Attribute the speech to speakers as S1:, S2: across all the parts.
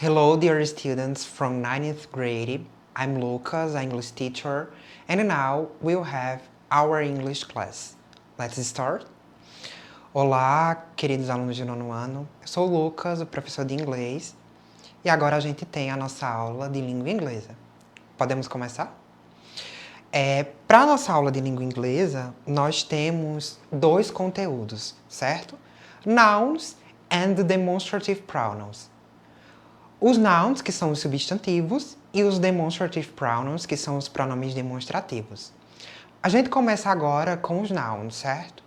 S1: Hello, dear students from 9th grade. I'm Lucas, English teacher, and now we'll have our English class. Let's start. Olá, queridos alunos de nono ano. Eu sou o Lucas, o professor de inglês, e agora a gente tem a nossa aula de língua inglesa. Podemos começar? Para a nossa aula de língua inglesa, nós temos dois conteúdos, certo? Nouns and demonstrative pronouns. Os nouns, que são os substantivos, e os demonstrative pronouns, que são os pronomes demonstrativos. A gente começa agora com os nouns, certo?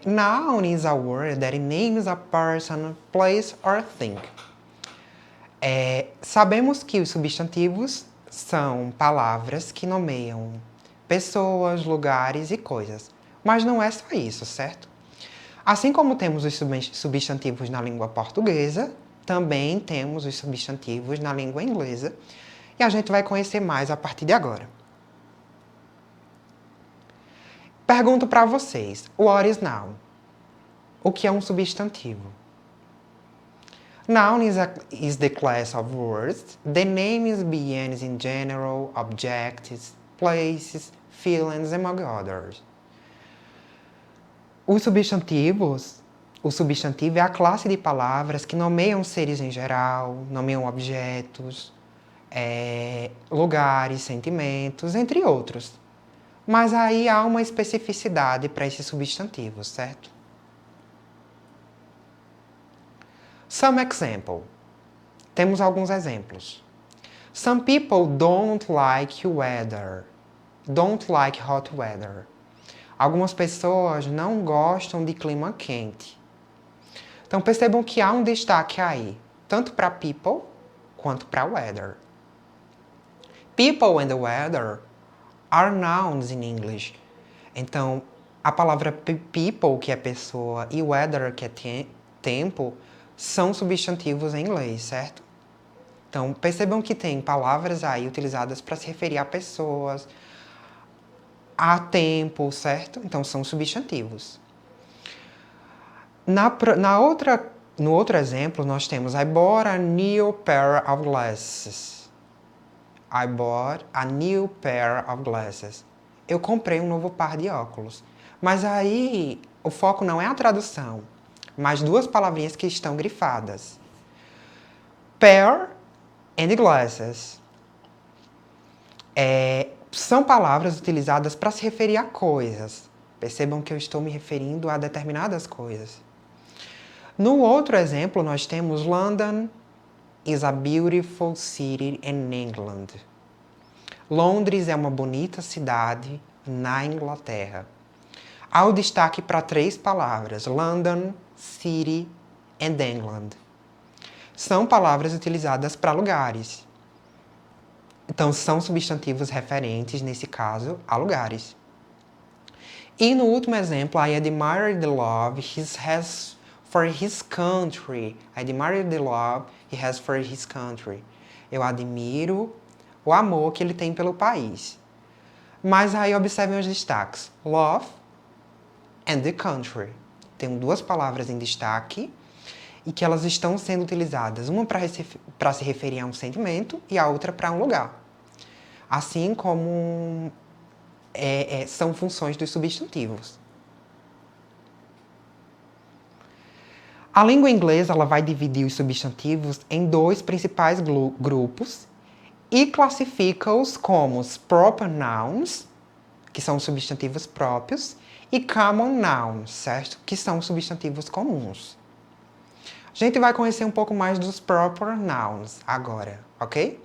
S1: Noun is a word that names a person, place or thing. Sabemos que os substantivos são palavras que nomeiam pessoas, lugares e coisas. Mas não é só isso, certo? Assim como temos os substantivos na língua portuguesa, também temos os substantivos na língua inglesa. E a gente vai conhecer mais a partir de agora. Pergunto para vocês, what is noun? O que é um substantivo? Noun is the class of words. The names begins in general, objects, places, feelings, among others. O substantivo é a classe de palavras que nomeiam seres em geral, nomeiam objetos, lugares, sentimentos, entre outros. Mas aí há uma especificidade para esses substantivos, certo? Some example. Temos alguns exemplos. Some people don't like weather. Don't like hot weather. Algumas pessoas não gostam de clima quente. Então percebam que há um destaque aí, tanto para people quanto para weather. People and weather are nouns in English. Então, a palavra people, que é pessoa, e weather, que é tempo, são substantivos em inglês, certo? Então, percebam que tem palavras aí utilizadas para se referir a pessoas, a tempo, certo? Então, são substantivos. No outro exemplo, nós temos I bought a new pair of glasses. I bought a new pair of glasses. Eu comprei um novo par de óculos. Mas aí, o foco não é a tradução, mas duas palavrinhas que estão grifadas. Pair and glasses. São palavras utilizadas para se referir a coisas. Percebam que eu estou me referindo a determinadas coisas. No outro exemplo, nós temos London is a beautiful city in England. Londres é uma bonita cidade na Inglaterra. Há o destaque para três palavras, London, City and England. São palavras utilizadas para lugares. Então, são substantivos referentes, nesse caso, a lugares. E no último exemplo, I admire the love he has for his country. I admire the love he has for his country. Eu admiro o amor que ele tem pelo país. Mas aí observem os destaques. Love and the country. Tem duas palavras em destaque e que elas estão sendo utilizadas, uma para se referir a um sentimento e a outra para um lugar. Assim como são funções dos substantivos. A língua inglesa ela vai dividir os substantivos em dois principais grupos e classifica-os como os proper nouns, que são substantivos próprios, e common nouns, certo? Que são substantivos comuns. A gente vai conhecer um pouco mais dos proper nouns agora, ok?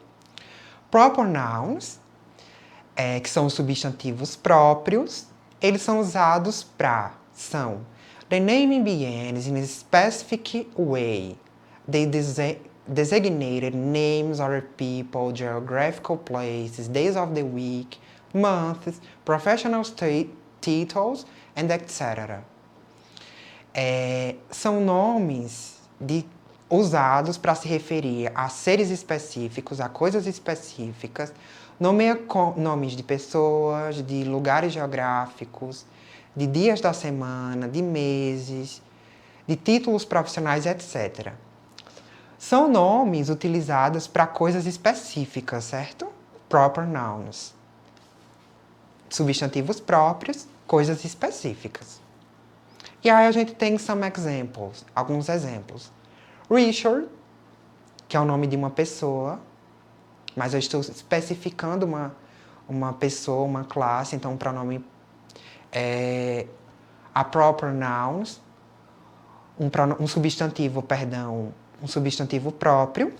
S1: Proper nouns, que são os substantivos próprios, eles são usados para, the name begins in a specific way. They designated names or people, geographical places, days of the week, months, professional titles, and etc. São nomes usados para se referir a seres específicos, a coisas específicas, nomes de pessoas, de lugares geográficos, de dias da semana, de meses, de títulos profissionais, etc. São nomes utilizados para coisas específicas, certo? Proper nouns. Substantivos próprios, coisas específicas. E aí a gente tem alguns exemplos. Richard, que é o nome de uma pessoa, mas eu estou especificando uma pessoa, uma classe, então o pronome é a proper nouns, um substantivo próprio.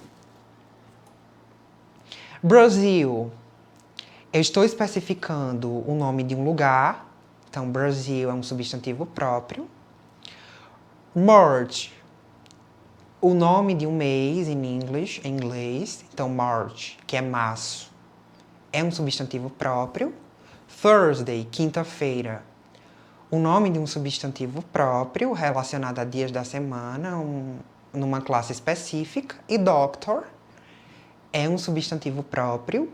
S1: Brasil, eu estou especificando o nome de um lugar, então Brasil é um substantivo próprio. March, o nome de um mês em inglês, então March, que é março, é um substantivo próprio. Thursday, quinta-feira, o nome de um substantivo próprio relacionado a dias da semana, numa classe específica. E doctor é um substantivo próprio,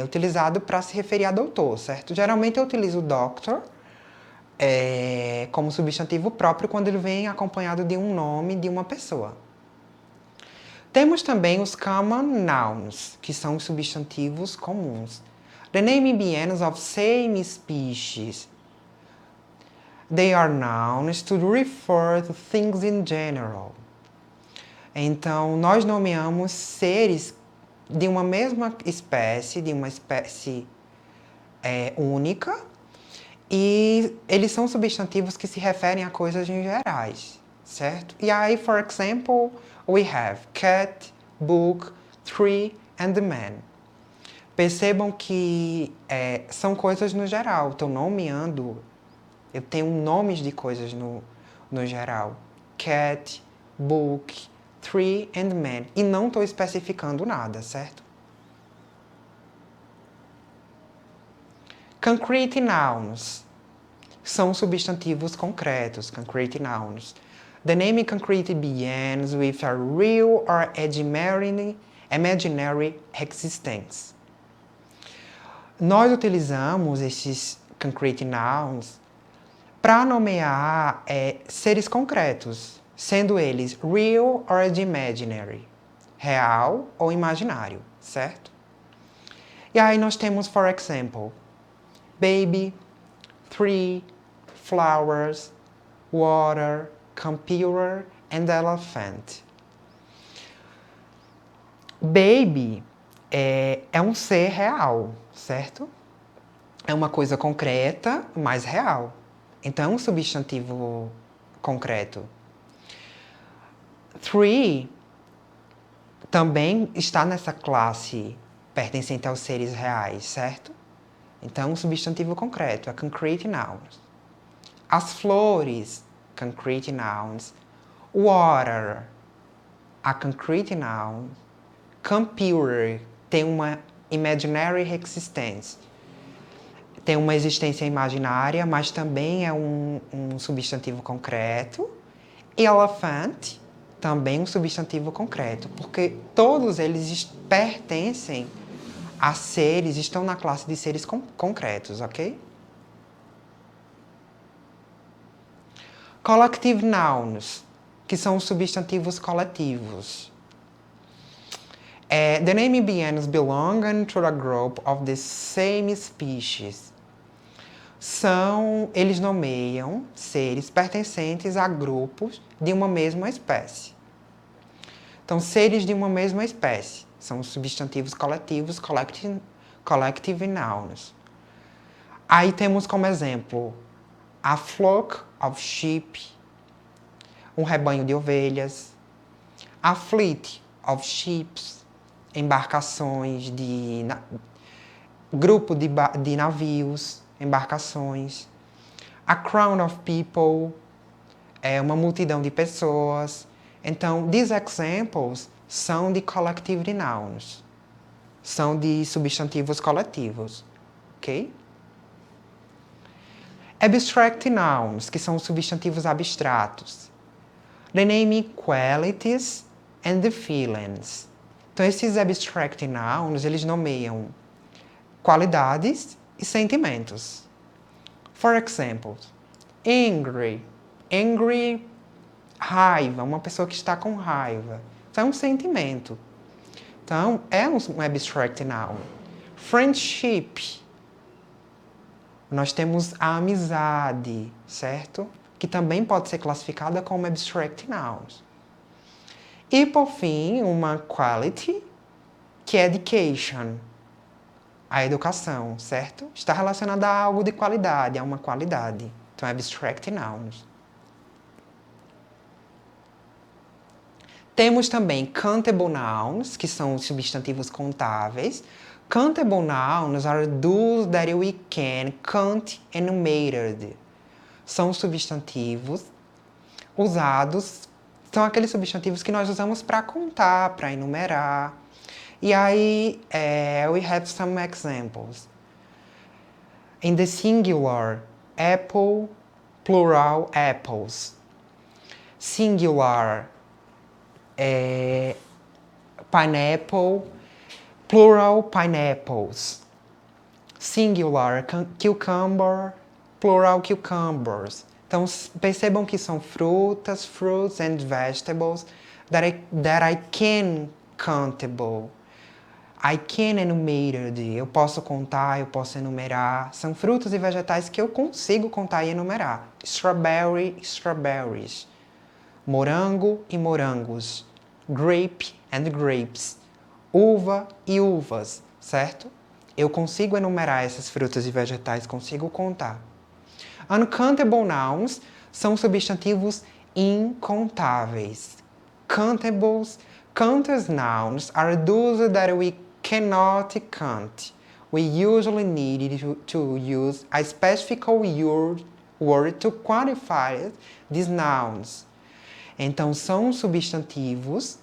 S1: utilizado para se referir a doutor, certo? Geralmente eu utilizo doctor como substantivo próprio quando ele vem acompanhado de um nome de uma pessoa. Temos também os common nouns, que são os substantivos comuns. The name begins of same species. They are nouns to refer to things in general. Então, nós nomeamos seres de uma mesma espécie, de uma espécie única, e eles são substantivos que se referem a coisas em gerais, certo? E aí, for example, we have cat, book, tree and the man. Percebam que são coisas no geral. Estou nomeando, eu tenho nomes de coisas no geral. Cat, book, tree and man. E não estou especificando nada, certo? Concrete nouns são substantivos concretos, concrete nouns. The name concrete begins with a real or imaginary existence. Nós utilizamos esses concrete nouns para nomear seres concretos, sendo eles real or imaginary, real ou imaginário, certo? E aí nós temos, for example, baby, tree, flowers, water, computer and elephant. Baby é um ser real, certo? É uma coisa concreta, mas real. Então, é um substantivo concreto. Tree também está nessa classe pertencente aos seres reais, certo? Então, um substantivo concreto, é concrete nouns. As flores, concrete nouns. Water, a concrete noun. Computer, tem uma imaginary existence. Tem uma existência imaginária, mas também é um substantivo concreto. Elephant, também um substantivo concreto, porque todos eles pertencem a seres, estão na classe de seres concretos, ok? Collective nouns, que são os substantivos coletivos. The name begins belonging to a group of the same species. Eles nomeiam seres pertencentes a grupos de uma mesma espécie. Então, seres de uma mesma espécie são os substantivos coletivos, collective nouns. Aí temos como exemplo a flock of sheep, um rebanho de ovelhas, a fleet of ships, embarcações grupo de navios, embarcações. A crowd of people é uma multidão de pessoas. Então, these examples são de collective nouns. São de substantivos coletivos. Ok? Abstract nouns, que são substantivos abstratos. The name qualities and the feelings. Então, esses abstract nouns, eles nomeiam qualidades e sentimentos. For example, angry. Angry, raiva, uma pessoa que está com raiva. é um sentimento. Então, é um abstract noun. Friendship. Nós temos a amizade, certo? Que também pode ser classificada como abstract nouns. E, por fim, uma quality, que é education, a educação, certo? Está relacionada a algo de qualidade, a uma qualidade. Então, abstract nouns. Temos também countable nouns, que são os substantivos contáveis. Countable nouns are those that we can count enumerated. São substantivos usados, são aqueles substantivos que nós usamos para contar, para enumerar. E aí, we have some examples. In the singular, apple, plural, apples. Singular, pineapple, plural, pineapples. Singular, cucumber, plural, cucumbers. Então, percebam que são frutas, fruits and vegetables that I can countable. I can enumerate. Eu posso contar, eu posso enumerar. São frutas e vegetais que eu consigo contar e enumerar. Strawberry, strawberries. Morango e morangos. Grape and grapes. Uva e uvas, certo? Eu consigo enumerar essas frutas e vegetais, consigo contar. Uncountable nouns são substantivos incontáveis. Countable nouns are those that we cannot count. We usually need to use a specific word to quantify these nouns. Então, são substantivos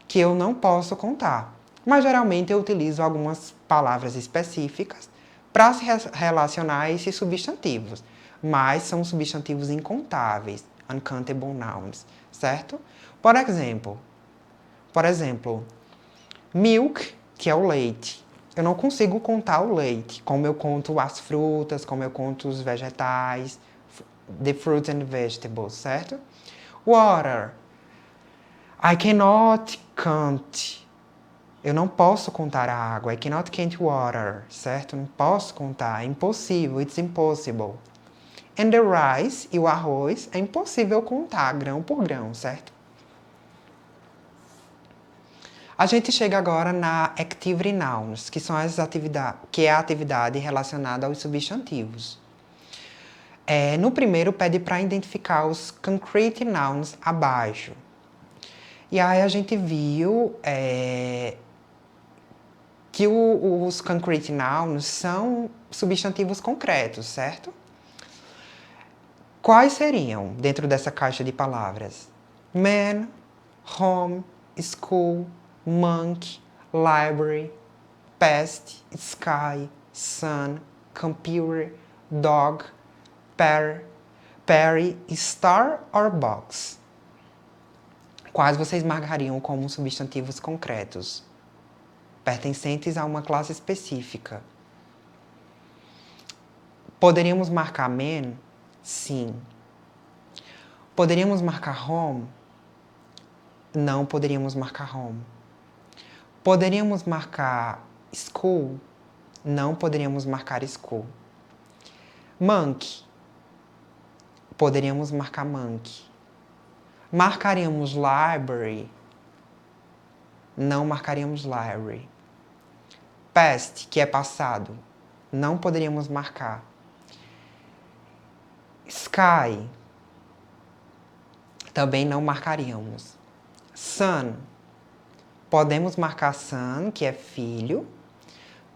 S1: que eu não posso contar. Mas, geralmente, eu utilizo algumas palavras específicas para se relacionar a esses substantivos. Mas são substantivos incontáveis, uncountable nouns, certo? Por exemplo, milk, que é o leite. Eu não consigo contar o leite, como eu conto as frutas, como eu conto os vegetais, the fruits and vegetables, certo? Water. I cannot count. Eu não posso contar a água. I cannot count water, certo? Não posso contar. É impossível. It's impossible. And the rice, e o arroz, é impossível contar grão por grão, certo? A gente chega agora na activity nouns, que são que é a atividade relacionada aos substantivos. No primeiro, pede para identificar os concrete nouns abaixo. E aí a gente viu que os concrete nouns são substantivos concretos, certo? Quais seriam dentro dessa caixa de palavras? Man, home, school, monkey, library, past, sky, sun, computer, dog, Perry, star or box. Quais vocês marcariam como substantivos concretos, pertencentes a uma classe específica? Poderíamos marcar man? Sim. Poderíamos marcar home? Não poderíamos marcar home. Poderíamos marcar school? Não poderíamos marcar school. Monkey? Poderíamos marcar monkey. Marcaríamos library? Não marcaríamos library. Past, que é passado, não poderíamos marcar. Sky, também não marcaríamos. Son, podemos marcar son, que é filho.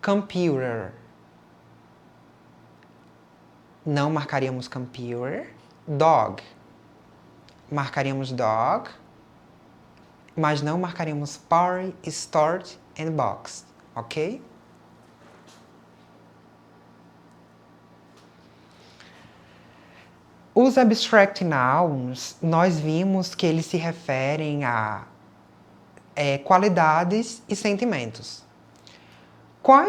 S1: Computer, não marcaríamos computer. Dog, marcaríamos dog, mas não marcaríamos party, start and box, ok? Os abstract nouns, nós vimos que eles se referem a qualidades e sentimentos. Qual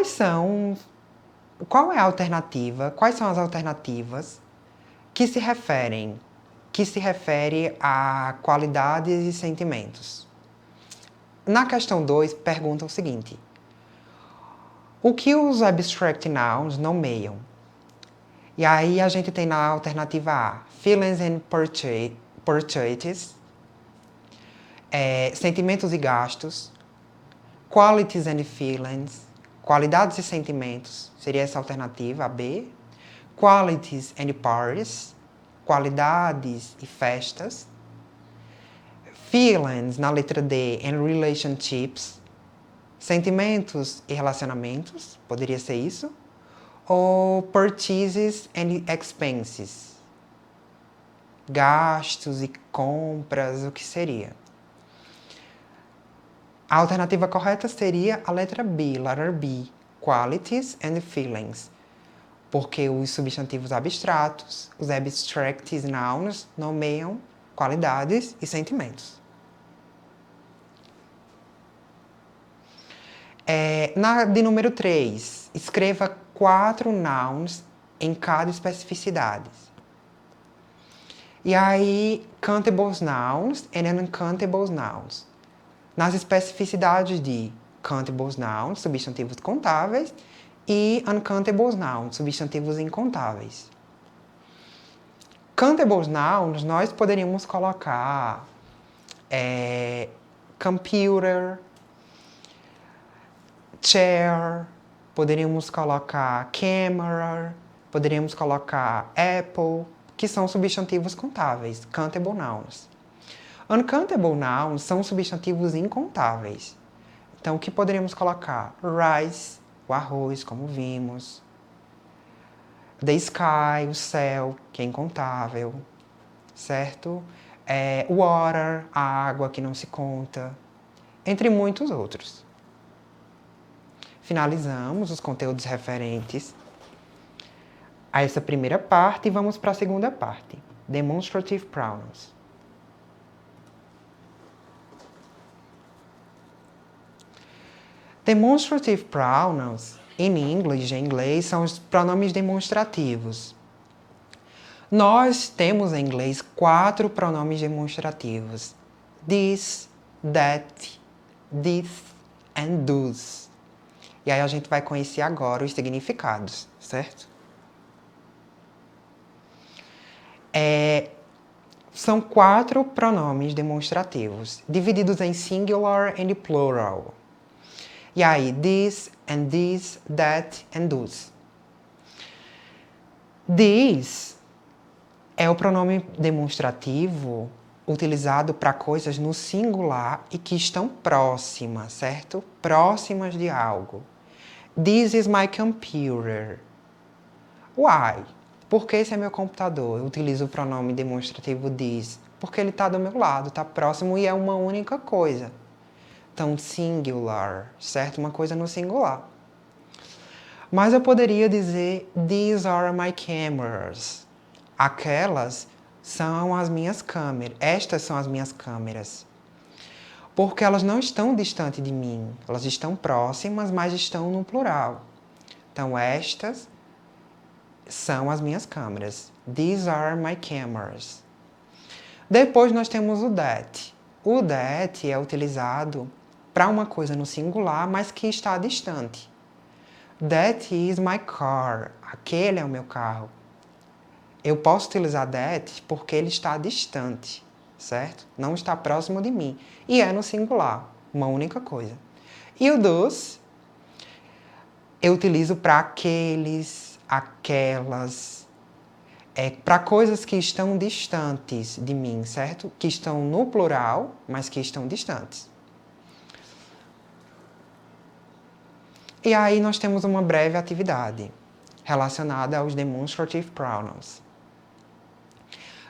S1: é a alternativa? Quais são as alternativas que se refere a qualidades e sentimentos? Na questão 2, pergunta o seguinte. O que os abstract nouns nomeiam? E aí a gente tem na alternativa A, feelings and purchases, sentimentos e gastos, qualities and feelings, qualidades e sentimentos, seria essa alternativa, a B. Qualities and parties, qualidades e festas. Feelings, na letra D, and relationships, sentimentos e relacionamentos, poderia ser isso. Ou purchases and expenses, gastos e compras, o que seria? A alternativa correta seria a letra B, letter B, qualities and feelings, porque os substantivos abstratos, os abstract nouns, nomeiam qualidades e sentimentos. De número 3, escreva 4 nouns em cada especificidade. E aí, countable nouns and uncountable nouns. Nas especificidades de countable nouns, substantivos contáveis, e uncountable nouns, substantivos incontáveis. Countable nouns, nós poderíamos colocar computer, chair, poderíamos colocar camera, poderíamos colocar apple, que são substantivos contáveis, countable nouns. Uncountable nouns são substantivos incontáveis. Então, o que poderíamos colocar? Rice, o arroz, como vimos. The sky, o céu, que é incontável, certo? Water, a água, que não se conta, entre muitos outros. Finalizamos os conteúdos referentes a essa primeira parte e vamos para a segunda parte, Demonstrative Pronouns. Demonstrative Pronouns, em inglês, são os pronomes demonstrativos. Nós temos em inglês 4 pronomes demonstrativos. This, that, this and those. E aí a gente vai conhecer agora os significados, certo? São 4 pronomes demonstrativos, divididos em singular e plural. E aí, this and this, that and those. This é o pronome demonstrativo utilizado para coisas no singular e que estão próximas, certo? Próximas de algo. This is my computer. Why? Porque esse é meu computador. Eu utilizo o pronome demonstrativo this. Porque ele está do meu lado, está próximo e é uma única coisa. Então, singular, certo? Uma coisa no singular. Mas eu poderia dizer, these are my cameras. Aquelas são as minhas câmeras. Estas são as minhas câmeras. Porque elas não estão distantes de mim. Elas estão próximas, mas estão no plural. Então, estas são as minhas câmeras. These are my cameras. Depois nós temos o that. O that é utilizado para uma coisa no singular, mas que está distante. That is my car. Aquele é o meu carro. Eu posso utilizar that porque ele está distante, certo? Não está próximo de mim. E é no singular, uma única coisa. E o those eu utilizo para aqueles, aquelas, para coisas que estão distantes de mim, certo? Que estão no plural, mas que estão distantes. E aí nós temos uma breve atividade relacionada aos demonstrative pronouns.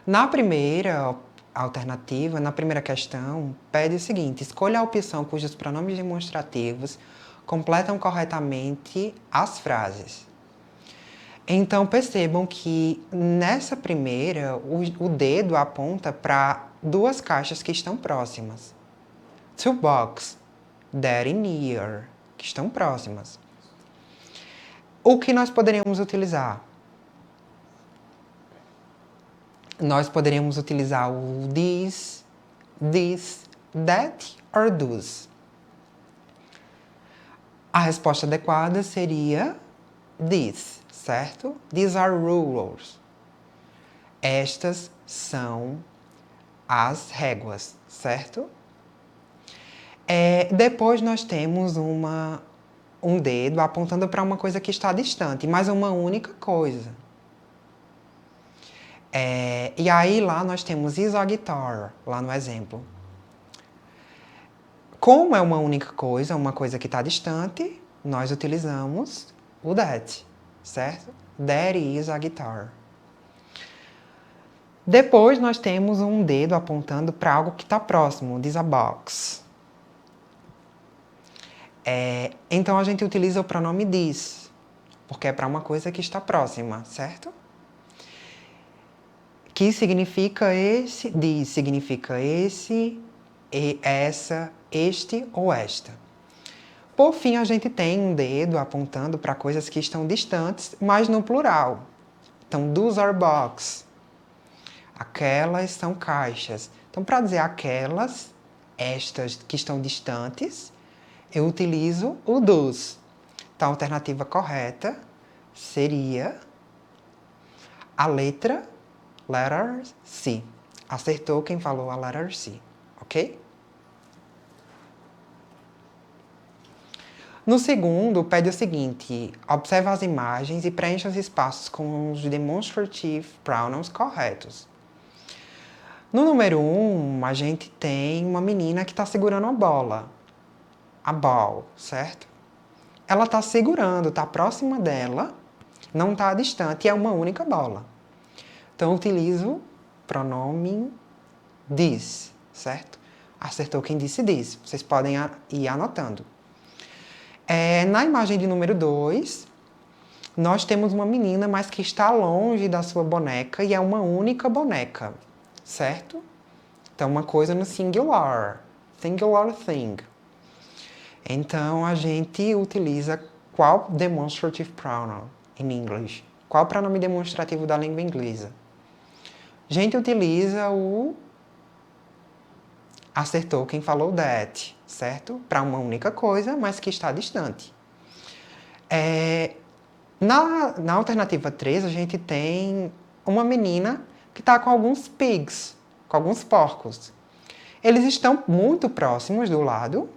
S1: Na primeira alternativa, na primeira questão, pede o seguinte: escolha a opção cujos pronomes demonstrativos completam corretamente as frases. Então percebam que nessa primeira, o dedo aponta para 2 caixas que estão próximas. To box, that and near, que estão próximas. O que nós poderíamos utilizar? Nós poderíamos utilizar o this, that or those. A resposta adequada seria these, certo? These are rulers. Estas são as réguas, certo? Depois nós temos um dedo apontando para uma coisa que está distante, mas uma única coisa. E aí lá nós temos is a guitar, lá no exemplo. Como é uma única coisa, uma coisa que está distante, nós utilizamos o that, certo? That is a guitar. Depois nós temos um dedo apontando para algo que está próximo, this a box. Então a gente utiliza o pronome this, porque é para uma coisa que está próxima, certo? Que significa esse, this significa esse, essa, este ou esta. Por fim, a gente tem um dedo apontando para coisas que estão distantes, mas no plural. Então, those are boxes. Aquelas são caixas. Então, para dizer aquelas, estas que estão distantes, eu utilizo o those. Então, a alternativa correta seria a letter C. Acertou quem falou a letter C, ok? No segundo, pede o seguinte: observe as imagens e preencha os espaços com os demonstrative pronouns corretos. No número 1, a gente tem uma menina que está segurando uma bola. A ball, certo? Ela está segurando, está próxima dela, não está distante, é uma única bola. Então, eu utilizo o pronome this, certo? Acertou quem disse this. Vocês podem ir anotando. Na imagem de número 2, nós temos uma menina, mas que está longe da sua boneca e é uma única boneca, certo? Então, uma coisa no singular. Singular thing. Então, a gente utiliza qual demonstrative pronoun em inglês? Qual pronome demonstrativo da língua inglesa? A gente utiliza o acertou quem falou that, certo? Para uma única coisa, mas que está distante. Na alternativa 3, a gente tem uma menina que está com alguns pigs, com alguns porcos. Eles estão muito próximos do lado,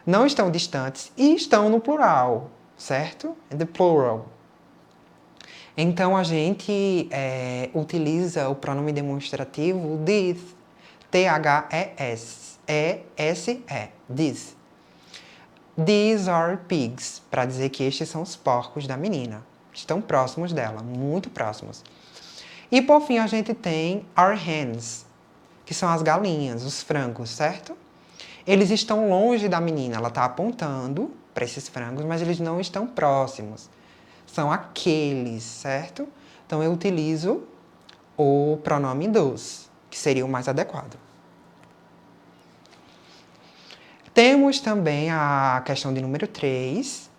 S1: não estão distantes e estão no plural, certo? The plural. Então, a gente utiliza o pronome demonstrativo this, T-H-E-S-E-S-E, this. These are pigs, para dizer que estes são os porcos da menina. Estão próximos dela, muito próximos. E, por fim, a gente tem our hens, que são as galinhas, os frangos, certo? Eles estão longe da menina, ela está apontando para esses frangos, mas eles não estão próximos. São aqueles, certo? Então, eu utilizo o pronome those, que seria o mais adequado. Temos também a questão de número 3,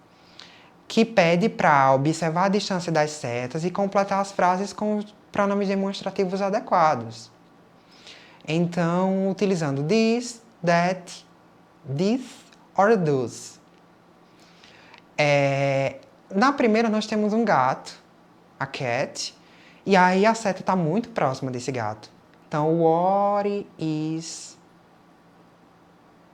S1: que pede para observar a distância das setas e completar as frases com os pronomes demonstrativos adequados. Então, utilizando this, that, this or those. Na primeira, nós temos um gato, a cat, e aí a seta está muito próxima desse gato. Então, what is...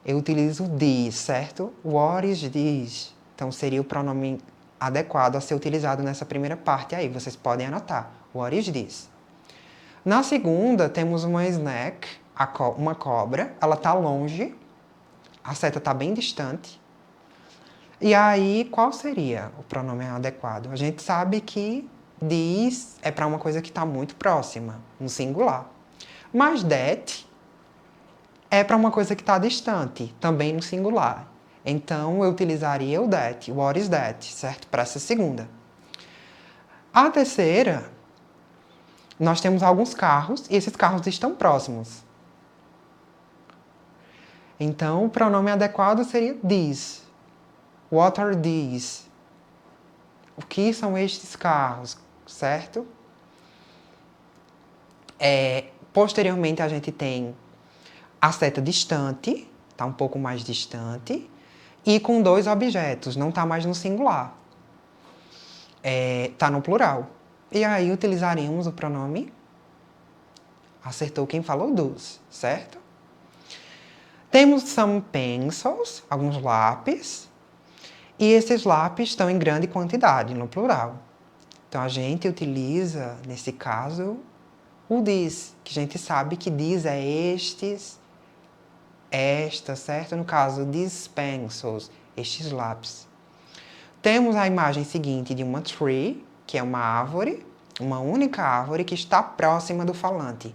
S1: Eu utilizo this, certo? What is this? Então, seria o pronome adequado a ser utilizado nessa primeira parte aí. Vocês podem anotar. What is this? Na segunda, temos uma snack, uma cobra. Ela está longe. A seta está bem distante. E aí, qual seria o pronome adequado? A gente sabe que this é para uma coisa que está muito próxima, no singular. Mas that é para uma coisa que está distante, também no singular. Então, eu utilizaria o that, what is that, certo? Para essa segunda. A terceira, nós temos alguns carros e esses carros estão próximos. Então, o pronome adequado seria these. What are these? O que são estes carros, certo? Posteriormente, a gente tem a seta distante, está um pouco mais distante. e com dois objetos, não está mais no singular. Está no plural. E aí utilizaríamos o pronome. Acertou quem falou dos, certo? Temos some pencils, alguns lápis. E esses lápis estão em grande quantidade, no plural. Então a gente utiliza, nesse caso, o these, que a gente sabe que these é estes, esta, certo? No caso, these pencils, estes lápis. Temos a imagem seguinte de uma tree, que é uma árvore, uma única árvore que está próxima do falante.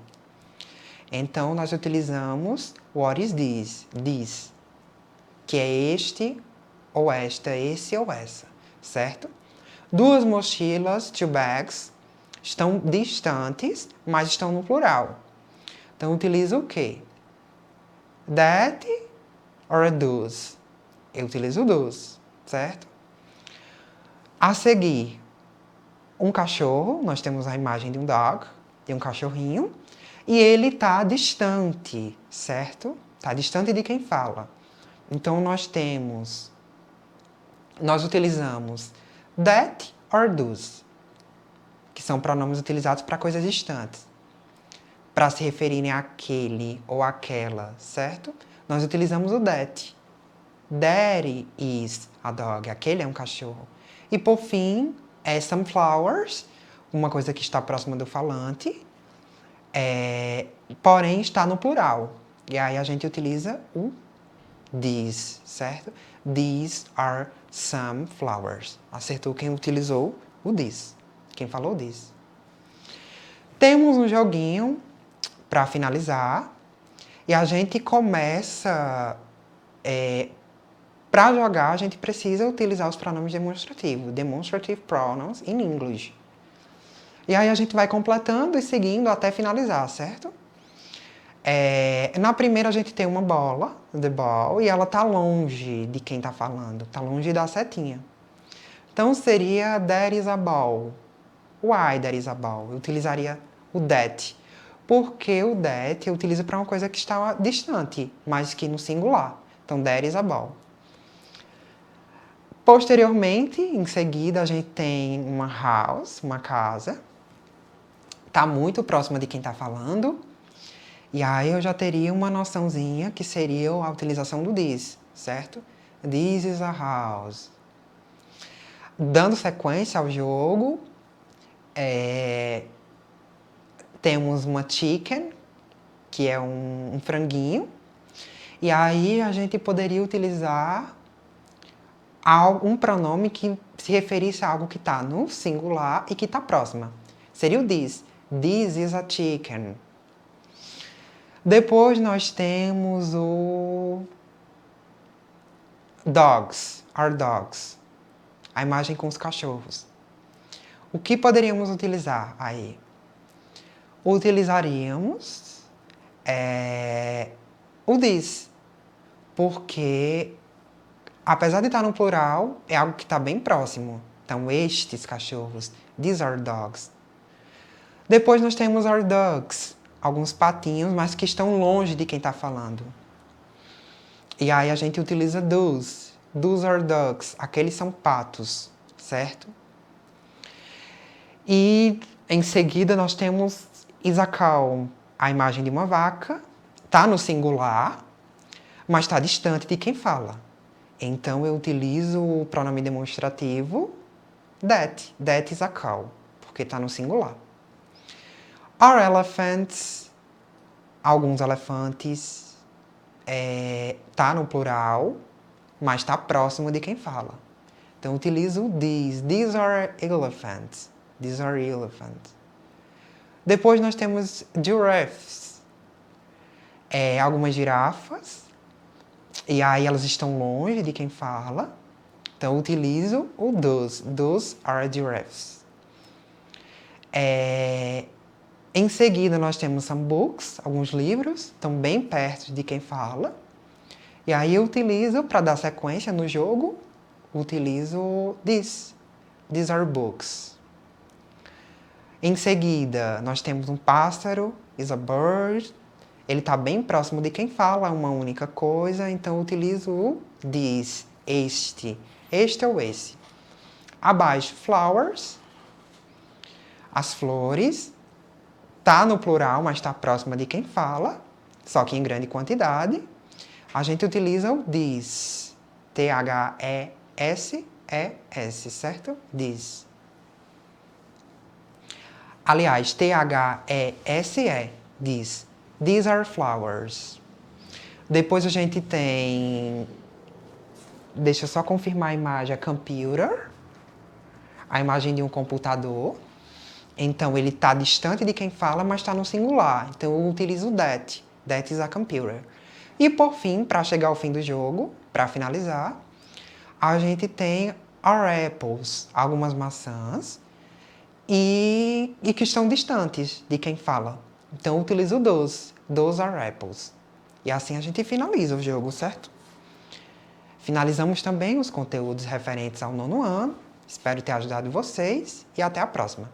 S1: Então, nós utilizamos what is this, que é este ou esta, esse ou essa, certo? Duas mochilas, two bags, estão distantes, mas estão no plural. Então, utilizo o quê? That or those? Eu utilizo those, certo? A seguir, um cachorro, nós temos a imagem de um dog, de um cachorrinho, e ele está distante, certo? Está distante de quem fala. Então, nós utilizamos that or those, que são pronomes utilizados para coisas distantes, para se referirem àquele ou àquela, certo? Nós utilizamos o that. That is a dog, aquele é um cachorro. E por fim, some flowers, uma coisa que está próxima do falante, porém está no plural. E aí a gente utiliza o these, certo? These are some flowers. Acertou quem utilizou o these, quem falou these. Temos um joguinho para finalizar e a gente começa... para jogar, a gente precisa utilizar os pronomes demonstrativos, demonstrative pronouns in English. E aí a gente vai completando e seguindo até finalizar, certo? Na primeira a gente tem uma bola, the ball, e ela está longe de quem está falando, está longe da setinha. Então seria there is a ball. Why there is a ball? Eu utilizaria o that. Porque o that eu utilizo para uma coisa que está distante, mas que no singular. Então there is a ball. Posteriormente, em seguida, a gente tem uma house, uma casa. Está muito próxima de quem está falando. E aí eu já teria uma noçãozinha que seria a utilização do this, certo? This is a house. Dando sequência ao jogo, temos uma chicken, que é um franguinho. E aí a gente poderia utilizar um pronome que se referisse a algo que está no singular e que está próxima. Seria o this. This is a chicken. Depois nós temos o dogs, our dogs. A imagem com os cachorros. O que poderíamos utilizar aí? Utilizaríamos o this. Porque, apesar de estar no plural, é algo que está bem próximo. Então, estes cachorros. These are dogs. Depois nós temos our dogs. Alguns patinhos, mas que estão longe de quem está falando. E aí a gente utiliza those. Those are dogs. Aqueles são patos, certo? E em seguida nós temos is a cow. A imagem de uma vaca. Está no singular, mas está distante de quem fala. Então eu utilizo o pronome demonstrativo that. That is a cow. Porque está no singular. Our elephants, alguns elefantes, tá no plural, mas está próximo de quem fala. Então, utilizo these. These are elephants. These are elephants. Depois nós temos giraffes. Algumas girafas. E aí elas estão longe de quem fala. Então, utilizo o those. Those are giraffes. Em seguida, nós temos some books, alguns livros, estão bem perto de quem fala. E aí eu utilizo, para dar sequência no jogo, utilizo this. These are books. Em seguida, nós temos um pássaro, is a bird. Ele está bem próximo de quem fala uma única coisa, então eu utilizo o this. este. Este ou esse. Abaixo, flowers. As flores. Tá no plural, mas está próxima de quem fala. Só que em grande quantidade. A gente utiliza o this. T-H-E-S-E-S, certo? This. Aliás, T-H-E-S-E, this. These are flowers. Depois a gente tem... Deixa eu só confirmar a imagem. A computer. A imagem de um computador. Então, ele está distante de quem fala, mas está no singular. Então, eu utilizo that. That is a computer. E, por fim, para chegar ao fim do jogo, para finalizar, a gente tem are apples, algumas maçãs, e que estão distantes de quem fala. Então, eu utilizo those. Those are apples. E assim a gente finaliza o jogo, certo? Finalizamos também os conteúdos referentes ao 9º ano. Espero ter ajudado vocês e até a próxima.